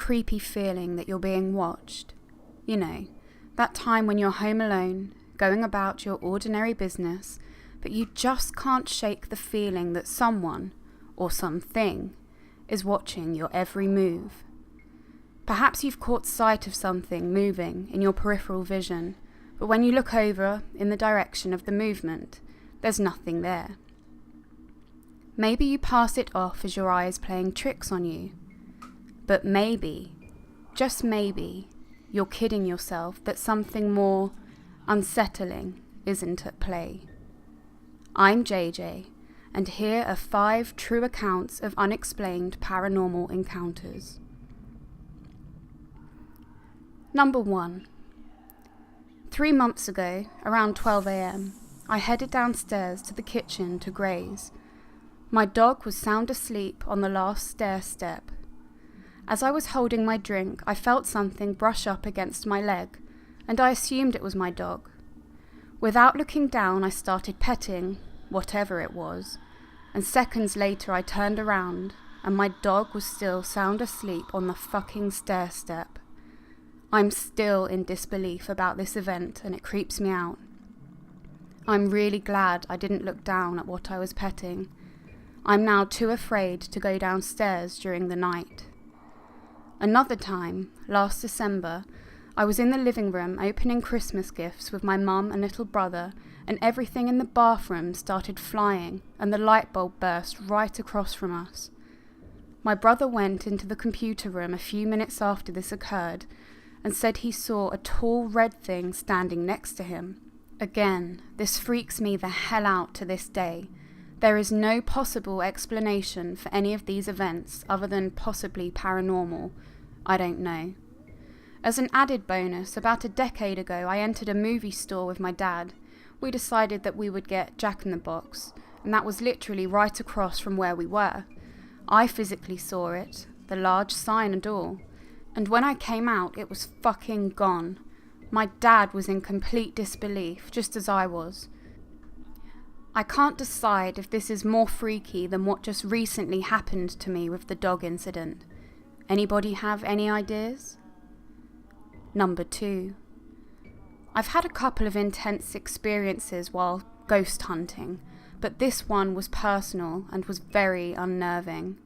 creepy feeling that you're being watched? You know, that time when you're home alone, going about your ordinary business, but you just can't shake the feeling that someone, or something, is watching your every move. Perhaps you've caught sight of something moving in your peripheral vision, but when you look over in the direction of the movement, there's nothing there. Maybe you pass it off as your eye is playing tricks on you. But maybe, just maybe, you're kidding yourself that something more unsettling isn't at play. I'm JJ, and here are 5 true accounts of unexplained paranormal encounters. Number 1. 3 months ago, around 12 a.m, I headed downstairs to the kitchen to graze. My dog was sound asleep on the last stair step. As I was holding my drink, I felt something brush up against my leg, and I assumed it was my dog. Without looking down, I started petting, whatever it was, and seconds later I turned around, and my dog was still sound asleep on the fucking stair step. I'm still in disbelief about this event, and it creeps me out. I'm really glad I didn't look down at what I was petting. I'm now too afraid to go downstairs during the night. Another time, last December, I was in the living room opening Christmas gifts with my mum and little brother, and everything in the bathroom started flying, and the light bulb burst right across from us. My brother went into the computer room a few minutes after this occurred, and said he saw a tall red thing standing next to him. Again, this freaks me the hell out to this day. There is no possible explanation for any of these events other than possibly paranormal. I don't know. As an added bonus, about a decade ago I entered a movie store with my dad. We decided that we would get Jack in the Box, and that was literally right across from where we were. I physically saw it, the large sign and all. And when I came out, it was fucking gone. My dad was in complete disbelief, just as I was. I can't decide if this is more freaky than what just recently happened to me with the dog incident. Anybody have any ideas? Number 2. I've had a couple of intense experiences while ghost hunting, but this one was personal and was very unnerving.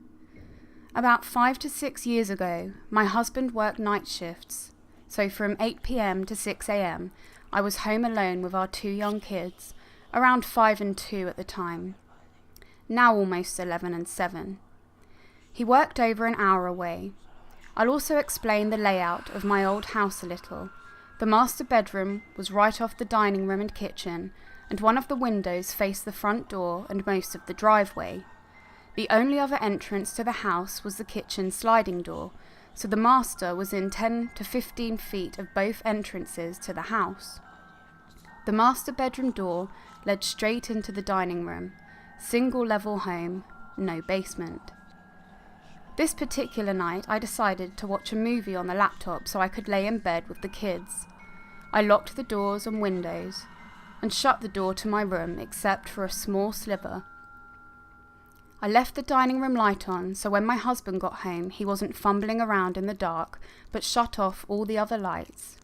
About 5 to 6 years ago, my husband worked night shifts, so from 8 p.m. to 6 a.m, I was home alone with our 2 young kids, around 5 and 2 at the time, now almost 11 and 7. He worked over an hour away. I'll also explain the layout of my old house a little. The master bedroom was right off the dining room and kitchen, and one of the windows faced the front door and most of the driveway. The only other entrance to the house was the kitchen sliding door, so the master was in 10 to 15 feet of both entrances to the house. The master bedroom door led straight into the dining room, single-level home, no basement. This particular night I decided to watch a movie on the laptop so I could lay in bed with the kids. I locked the doors and windows, and shut the door to my room except for a small sliver. I left the dining room light on, so when my husband got home he wasn't fumbling around in the dark, but shut off all the other lights.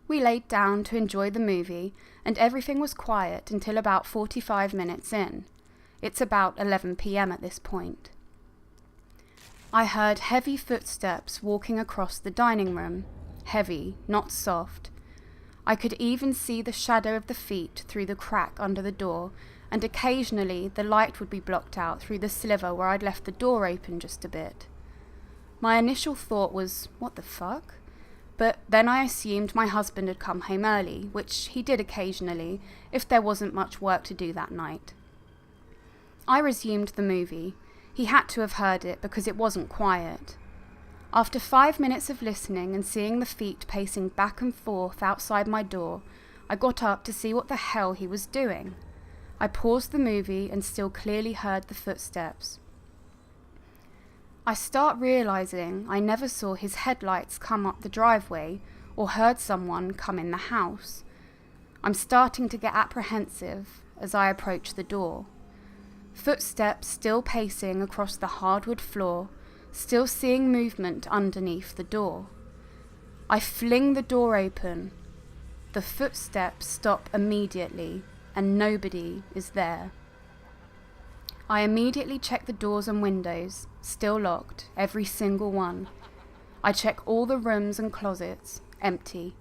We laid down to enjoy the movie, and everything was quiet until about 45 minutes in. It's about 11 p.m. at this point. I heard heavy footsteps walking across the dining room. Heavy, not soft. I could even see the shadow of the feet through the crack under the door, and occasionally the light would be blocked out through the sliver where I'd left the door open just a bit. My initial thought was, what the fuck? But then I assumed my husband had come home early, which he did occasionally, if there wasn't much work to do that night. I resumed the movie. He had to have heard it because it wasn't quiet. After 5 minutes of listening and seeing the feet pacing back and forth outside my door, I got up to see what the hell he was doing. I paused the movie and still clearly heard the footsteps. I start realizing I never saw his headlights come up the driveway or heard someone come in the house. I'm starting to get apprehensive as I approach the door. Footsteps still pacing across the hardwood floor, still seeing movement underneath the door. I fling the door open. The footsteps stop immediately, and nobody is there. I immediately check the doors and windows, still locked, every single one. I check all the rooms and closets, empty.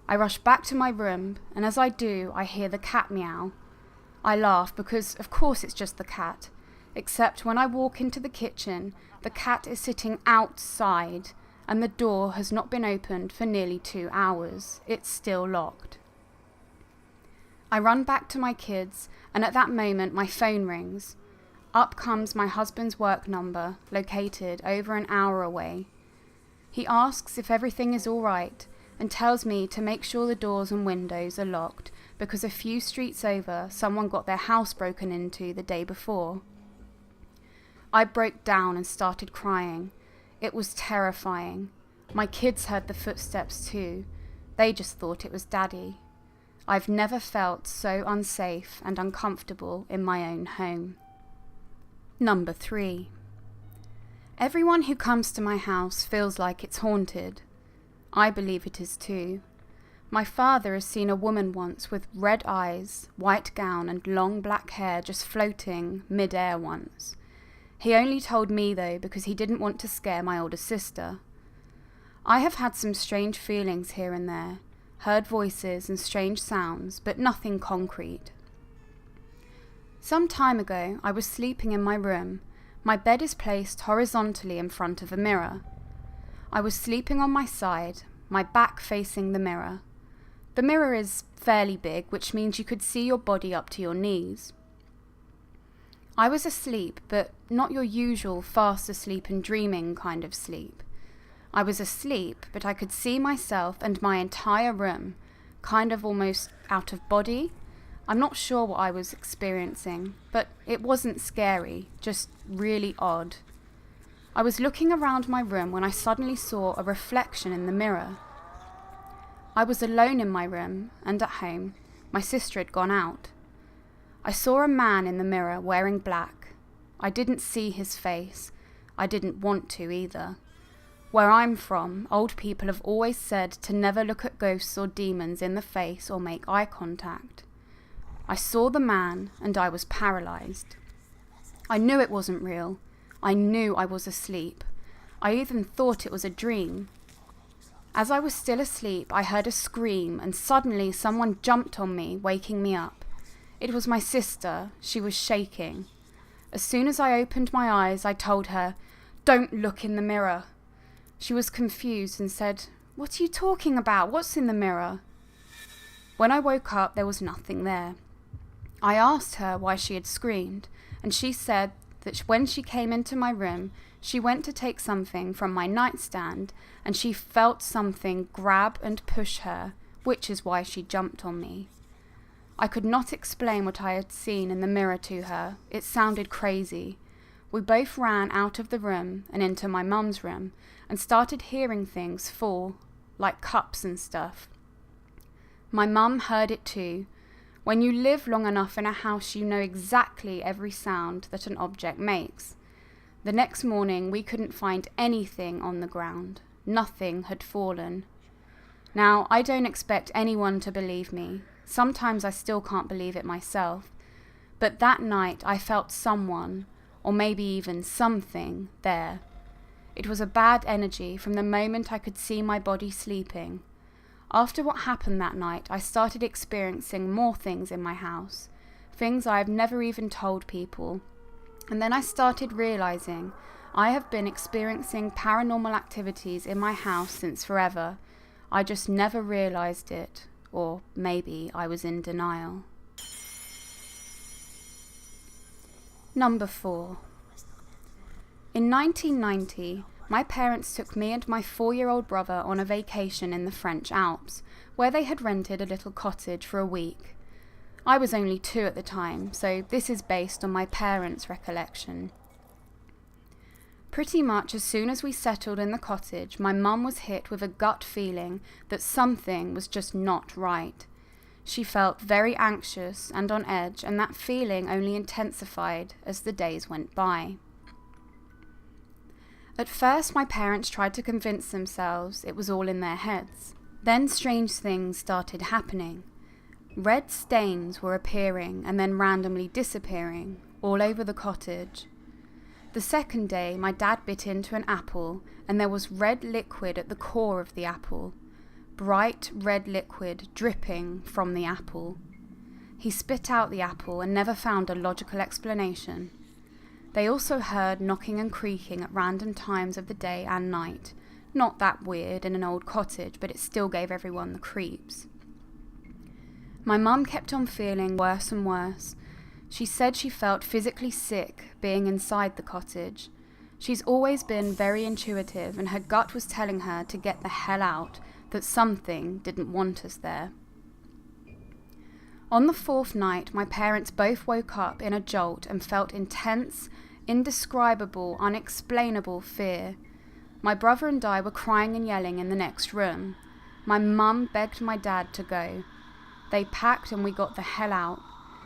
I rush back to my room, and as I do, I hear the cat meow. I laugh because, of course, it's just the cat, except when I walk into the kitchen, the cat is sitting outside, and the door has not been opened for nearly 2 hours. It's still locked. I run back to my kids, and at that moment my phone rings. Up comes my husband's work number, located over an hour away. He asks if everything is all right, and tells me to make sure the doors and windows are locked because a few streets over someone got their house broken into the day before. I broke down and started crying. It was terrifying. My kids heard the footsteps too. They just thought it was Daddy. I've never felt so unsafe and uncomfortable in my own home. Number 3. Everyone who comes to my house feels like it's haunted. I believe it is too. My father has seen a woman once with red eyes, white gown and long black hair just floating mid-air once. He only told me though because he didn't want to scare my older sister. I have had some strange feelings here and there, heard voices and strange sounds, but nothing concrete. Some time ago, I was sleeping in my room. My bed is placed horizontally in front of a mirror. I was sleeping on my side, my back facing the mirror. The mirror is fairly big, which means you could see your body up to your knees. I was asleep, but not your usual fast asleep and dreaming kind of sleep. I was asleep, but I could see myself and my entire room, kind of almost out of body. I'm not sure what I was experiencing, but it wasn't scary, just really odd. I was looking around my room when I suddenly saw a reflection in the mirror. I was alone in my room and at home. My sister had gone out. I saw a man in the mirror wearing black. I didn't see his face. I didn't want to either. Where I'm from, old people have always said to never look at ghosts or demons in the face or make eye contact. I saw the man and I was paralyzed. I knew it wasn't real. I knew I was asleep. I even thought it was a dream. As I was still asleep, I heard a scream and suddenly someone jumped on me, waking me up. It was my sister. She was shaking. As soon as I opened my eyes, I told her, "Don't look in the mirror." She was confused and said, "What are you talking about? What's in the mirror?" When I woke up, there was nothing there. I asked her why she had screamed, and she said that when she came into my room, she went to take something from my nightstand, and she felt something grab and push her, which is why she jumped on me. I could not explain what I had seen in the mirror to her. It sounded crazy. We both ran out of the room and into my mum's room and started hearing things fall, like cups and stuff. My mum heard it too. When you live long enough in a house, you know exactly every sound that an object makes. The next morning, we couldn't find anything on the ground. Nothing had fallen. Now, I don't expect anyone to believe me. Sometimes I still can't believe it myself. But that night, I felt someone, or maybe even something, there. It was a bad energy from the moment I could see my body sleeping. After what happened that night, I started experiencing more things in my house, things I have never even told people. And then I started realizing I have been experiencing paranormal activities in my house since forever. I just never realized it, or maybe I was in denial. Number 4. In 1990, my parents took me and my 4-year-old brother on a vacation in the French Alps, where they had rented a little cottage for a week. I was only 2 at the time, so this is based on my parents' recollection. Pretty much as soon as we settled in the cottage, my mum was hit with a gut feeling that something was just not right. She felt very anxious and on edge, and that feeling only intensified as the days went by. At first, my parents tried to convince themselves it was all in their heads. Then strange things started happening. Red stains were appearing and then randomly disappearing all over the cottage. The second day, my dad bit into an apple and there was red liquid at the core of the apple. Bright red liquid dripping from the apple. He spit out the apple and never found a logical explanation. They also heard knocking and creaking at random times of the day and night. Not that weird in an old cottage, but it still gave everyone the creeps. My mum kept on feeling worse and worse. She said she felt physically sick being inside the cottage. She's always been very intuitive and her gut was telling her to get the hell out, that something didn't want us there. On the fourth night, my parents both woke up in a jolt and felt intense, indescribable, unexplainable fear. My brother and I were crying and yelling in the next room. My mum begged my dad to go. They packed and we got the hell out.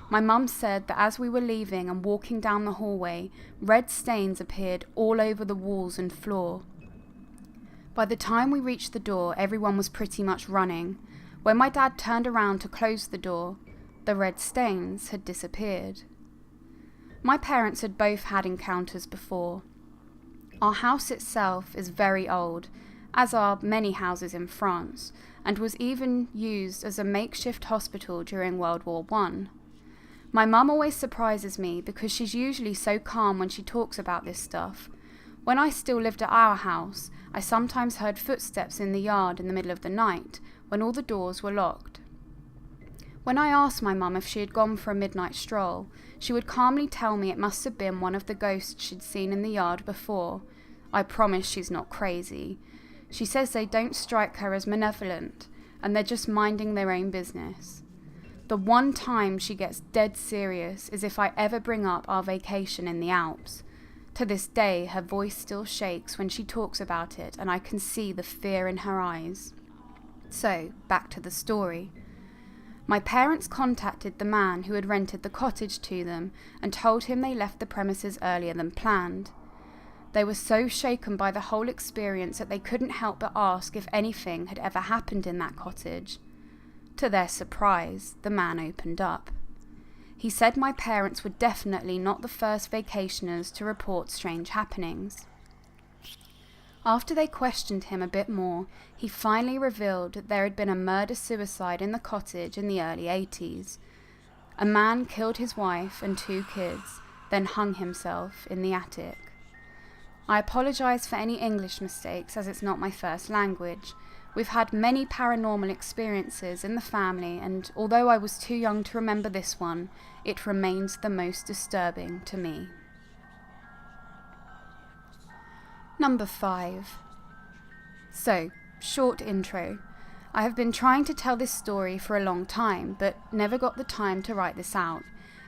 My mum said that as we were leaving and walking down the hallway, red stains appeared all over the walls and floor. By the time we reached the door, everyone was pretty much running. When my dad turned around to close the door, the red stains had disappeared. My parents had both had encounters before. Our house itself is very old, as are many houses in France, and was even used as a makeshift hospital during World War I. My mum always surprises me because she's usually so calm when she talks about this stuff. When I still lived at our house, I sometimes heard footsteps in the yard in the middle of the night when all the doors were locked. When I asked my mum if she had gone for a midnight stroll, she would calmly tell me it must have been one of the ghosts she'd seen in the yard before. I promise she's not crazy. She says they don't strike her as malevolent, and they're just minding their own business. The one time she gets dead serious is if I ever bring up our vacation in the Alps. To this day, her voice still shakes when she talks about it, and I can see the fear in her eyes. So, back to the story. My parents contacted the man who had rented the cottage to them and told him they left the premises earlier than planned. They were so shaken by the whole experience that they couldn't help but ask if anything had ever happened in that cottage. To their surprise, the man opened up. He said my parents were definitely not the first vacationers to report strange happenings. After they questioned him a bit more, he finally revealed that there had been a murder-suicide in the cottage in the early 80s. A man killed his wife and 2 kids, then hung himself in the attic. I apologise for any English mistakes as it's not my first language. We've had many paranormal experiences in the family, and although I was too young to remember this one, it remains the most disturbing to me. Number 5. So, short intro. I have been trying to tell this story for a long time, but never got the time to write this out.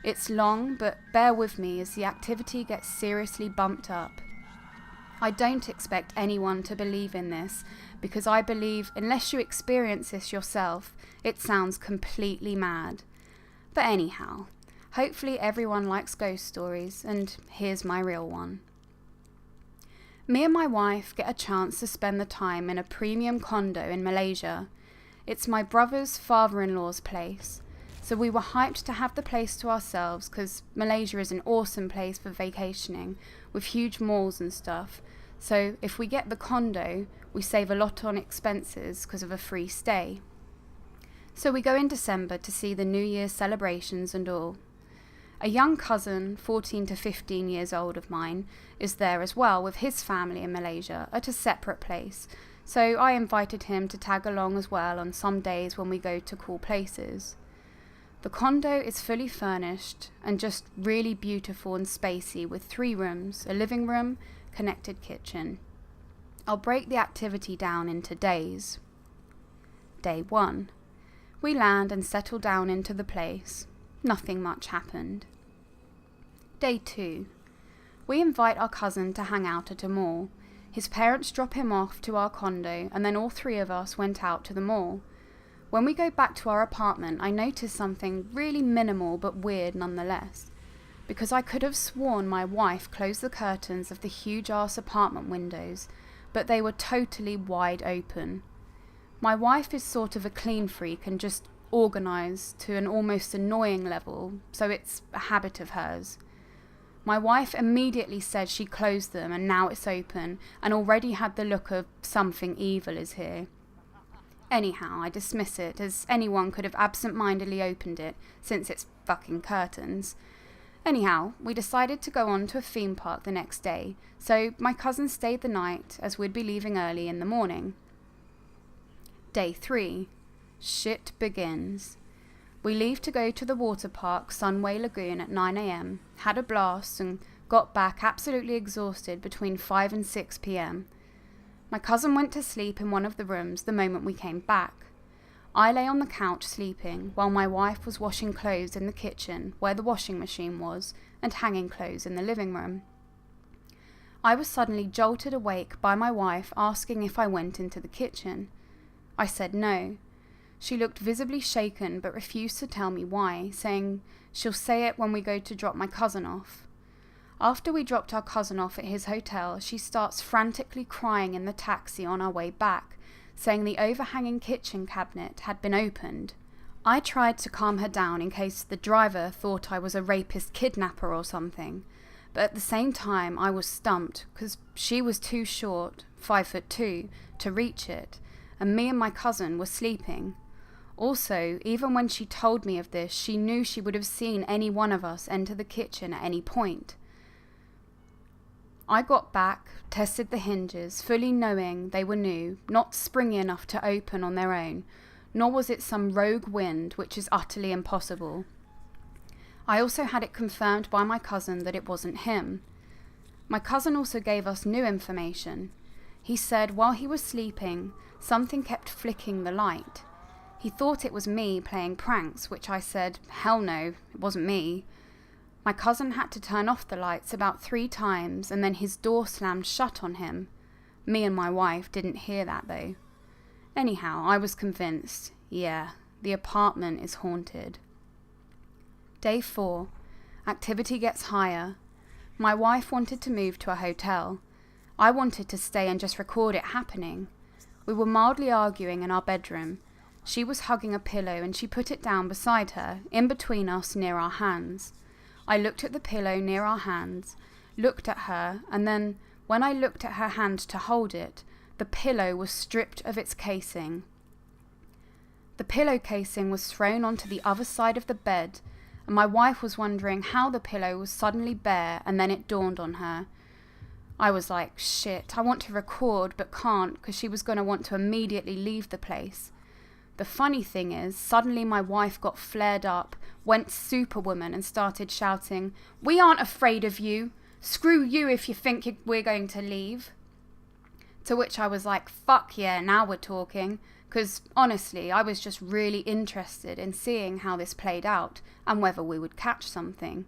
It's long, but bear with me as the activity gets seriously bumped up. I don't expect anyone to believe in this, because I believe unless you experience this yourself, it sounds completely mad. But anyhow, hopefully everyone likes ghost stories, and here's my real one. Me and my wife get a chance to spend the time in a premium condo in Malaysia. It's my brother's father-in-law's place, so we were hyped to have the place to ourselves because Malaysia is an awesome place for vacationing, with huge malls and stuff. So if we get the condo, we save a lot on expenses because of a free stay. So we go in December to see the New Year's celebrations and all. A young cousin, 14 to 15 years old of mine, is there as well with his family in Malaysia at a separate place. So I invited him to tag along as well on some days when we go to cool places. The condo is fully furnished and just really beautiful and spacey with 3 rooms, a living room, connected kitchen. I'll break the activity down into days. Day 1. We land and settle down into the place. Nothing much happened. Day 2. We invite our cousin to hang out at a mall. His parents drop him off to our condo and then all 3 of us went out to the mall. When we go back to our apartment, I notice something really minimal but weird nonetheless. because I could have sworn my wife closed the curtains of the huge-ass apartment windows, but they were totally wide open. My wife is sort of a clean freak and just organised to an almost annoying level, so it's a habit of hers. My wife immediately said she closed them and now it's open, and already had the look of something evil is here. Anyhow, I dismiss it, as anyone could have absent-mindedly opened it, since it's fucking curtains. Anyhow, we decided to go on to a theme park the next day, so my cousin stayed the night, as we'd be leaving early in the morning. Day 3. Shit begins. We leave to go to the water park Sunway Lagoon at 9 a.m, had a blast and got back absolutely exhausted between 5 and 6 p.m. My cousin went to sleep in one of the rooms the moment we came back. I lay on the couch sleeping while my wife was washing clothes in the kitchen where the washing machine was and hanging clothes in the living room. I was suddenly jolted awake by my wife asking if I went into the kitchen. I said no. She looked visibly shaken but refused to tell me why, saying she'll say it when we go to drop my cousin off. After we dropped our cousin off at his hotel, she starts frantically crying in the taxi on our way back, saying the overhanging kitchen cabinet had been opened. I tried to calm her down in case the driver thought I was a rapist kidnapper or something, but at the same time I was stumped because she was too short, 5'2", to reach it, and me and my cousin were sleeping. Also, even when she told me of this, she knew she would have seen any one of us enter the kitchen at any point. I got back, tested the hinges, fully knowing they were new, not springy enough to open on their own, nor was it some rogue wind, which is utterly impossible. I also had it confirmed by my cousin that it wasn't him. My cousin also gave us new information. He said while he was sleeping, something kept flicking the light. He thought it was me playing pranks, which I said, hell no, it wasn't me. My cousin had to turn off the lights about 3 times and then his door slammed shut on him. Me and my wife didn't hear that though. Anyhow, I was convinced, yeah, the apartment is haunted. Day 4. Activity gets higher. My wife wanted to move to a hotel. I wanted to stay and just record it happening. We were mildly arguing in our bedroom. She was hugging a pillow and she put it down beside her, in between us near our hands. I looked at the pillow near our hands, looked at her, and then, when I looked at her hand to hold it, the pillow was stripped of its casing. The pillow casing was thrown onto the other side of the bed, and my wife was wondering how the pillow was suddenly bare, and then it dawned on her. I was like, shit, I want to record, but can't, because she was going to want to immediately leave the place. The funny thing is, suddenly my wife got flared up, went superwoman and started shouting, "We aren't afraid of you! Screw you if you think we're going to leave!" To which I was like, fuck yeah, now we're talking, because honestly, I was just really interested in seeing how this played out and whether we would catch something.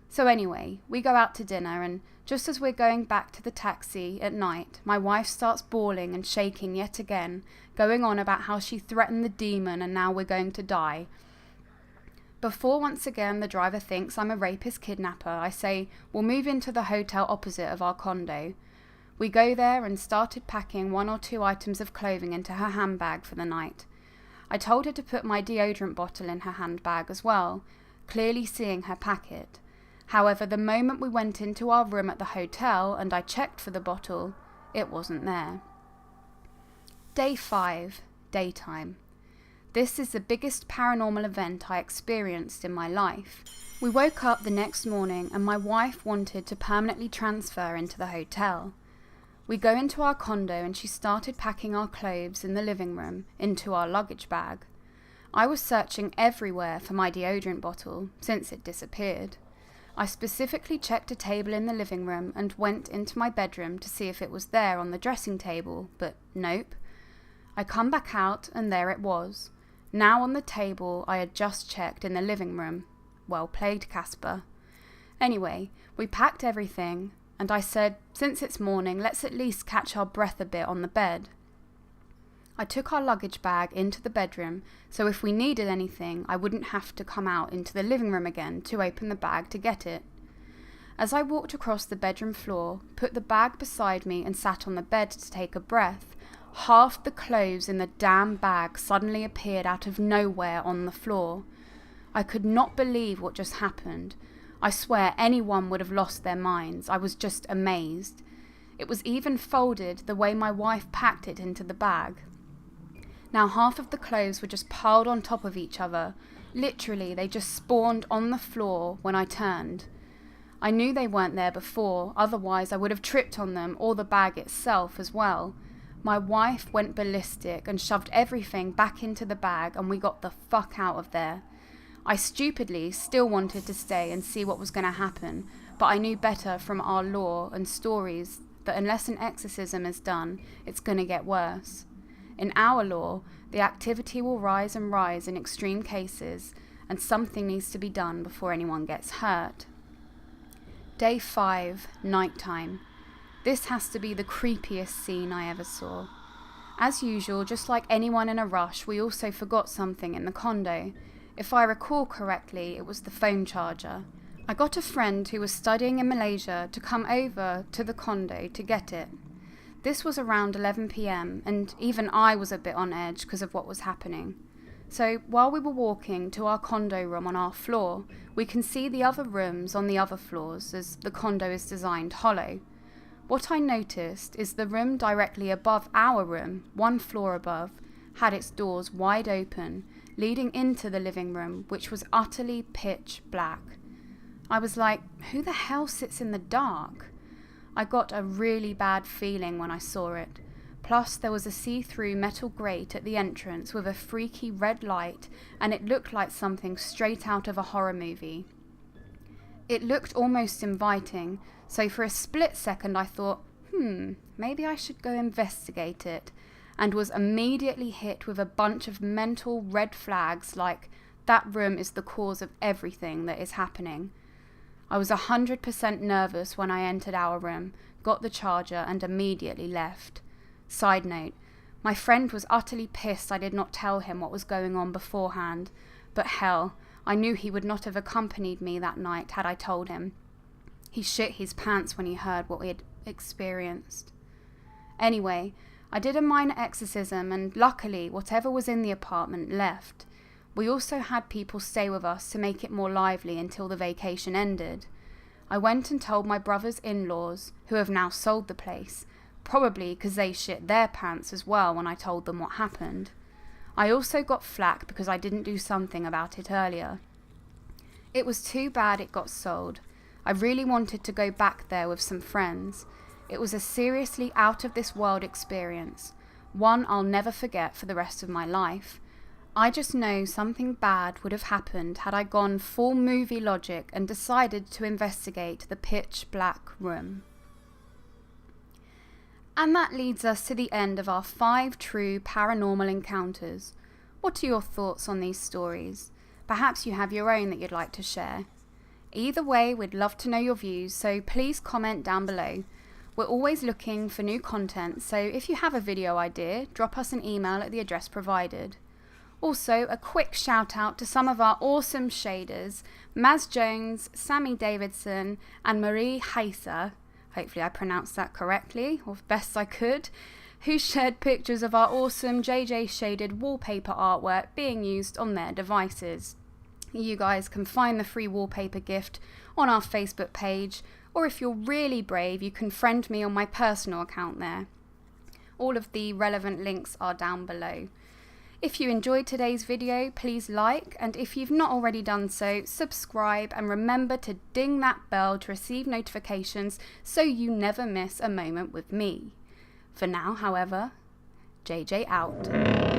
So anyway, we go out to dinner, and just as we're going back to the taxi at night, my wife starts bawling and shaking yet again, going on about how she threatened the demon and now we're going to die. Before once again the driver thinks I'm a rapist kidnapper, I say we'll move into the hotel opposite of our condo. We go there and started packing 1 or 2 items of clothing into her handbag for the night. I told her to put my deodorant bottle in her handbag as well, clearly seeing her pack it. However, the moment we went into our room at the hotel and I checked for the bottle, it wasn't there. Day 5. Daytime. This is the biggest paranormal event I experienced in my life. We woke up the next morning and my wife wanted to permanently transfer into the hotel. We go into our condo and she started packing our clothes in the living room into our luggage bag. I was searching everywhere for my deodorant bottle since it disappeared. I specifically checked a table in the living room and went into my bedroom to see if it was there on the dressing table, but nope. I come back out and there it was, now on the table I had just checked in the living room. Well played, Casper. Anyway, we packed everything, and I said, since it's morning, let's at least catch our breath a bit on the bed. I took our luggage bag into the bedroom, so if we needed anything, I wouldn't have to come out into the living room again to open the bag to get it. As I walked across the bedroom floor, put the bag beside me and sat on the bed to take a breath, half the clothes in the damn bag suddenly appeared out of nowhere on the floor. I could not believe what just happened. I swear anyone would have lost their minds. I was just amazed. It was even folded the way my wife packed it into the bag. Now half of the clothes were just piled on top of each other. Literally, they just spawned on the floor when I turned. I knew they weren't there before, otherwise I would have tripped on them or the bag itself as well. My wife went ballistic and shoved everything back into the bag and we got the fuck out of there. I stupidly still wanted to stay and see what was going to happen, but I knew better from our law and stories that unless an exorcism is done, it's going to get worse. In our law, the activity will rise and rise in extreme cases, and something needs to be done before anyone gets hurt. Day 5, nighttime. This has to be the creepiest scene I ever saw. As usual, just like anyone in a rush, we also forgot something in the condo. If I recall correctly, it was the phone charger. I got a friend who was studying in Malaysia to come over to the condo to get it. This was around 11 p.m, and even I was a bit on edge because of what was happening. So while we were walking to our condo room on our floor, we can see the other rooms on the other floors as the condo is designed hollow. What I noticed is the room directly above our room, one floor above, had its doors wide open, leading into the living room, which was utterly pitch black. I was like, who the hell sits in the dark? I got a really bad feeling when I saw it. Plus, there was a see-through metal grate at the entrance with a freaky red light, and it looked like something straight out of a horror movie. It looked almost inviting, so for a split second I thought, maybe I should go investigate it, and was immediately hit with a bunch of mental red flags like, that room is the cause of everything that is happening. I was 100% nervous when I entered our room, got the charger, and immediately left. Side note, my friend was utterly pissed I did not tell him what was going on beforehand, but hell, I knew he would not have accompanied me that night had I told him. He shit his pants when he heard what we had experienced. Anyway, I did a minor exorcism and luckily whatever was in the apartment left. We also had people stay with us to make it more lively until the vacation ended. I went and told my brother's in-laws, who have now sold the place, probably because they shit their pants as well when I told them what happened. I also got flack because I didn't do something about it earlier. It was too bad it got sold. I really wanted to go back there with some friends. It was a seriously out-of-this-world experience, one I'll never forget for the rest of my life. I just know something bad would have happened had I gone full movie logic and decided to investigate the pitch black room. And that leads us to the end of our 5 true paranormal encounters. What are your thoughts on these stories? Perhaps you have your own that you'd like to share. Either way, we'd love to know your views, so please comment down below. We're always looking for new content, so if you have a video idea, drop us an email at the address provided. Also, a quick shout out to some of our awesome shaders, Maz Jones, Sammy Davidson, and Marie Heiser, hopefully I pronounced that correctly, or best I could, who shared pictures of our awesome JJ shaded wallpaper artwork being used on their devices. You guys can find the free wallpaper gift on our Facebook page, or if you're really brave, you can friend me on my personal account there. All of the relevant links are down below. If you enjoyed today's video, please like, and if you've not already done so, subscribe and remember to ding that bell to receive notifications so you never miss a moment with me. For now, however, JJ out.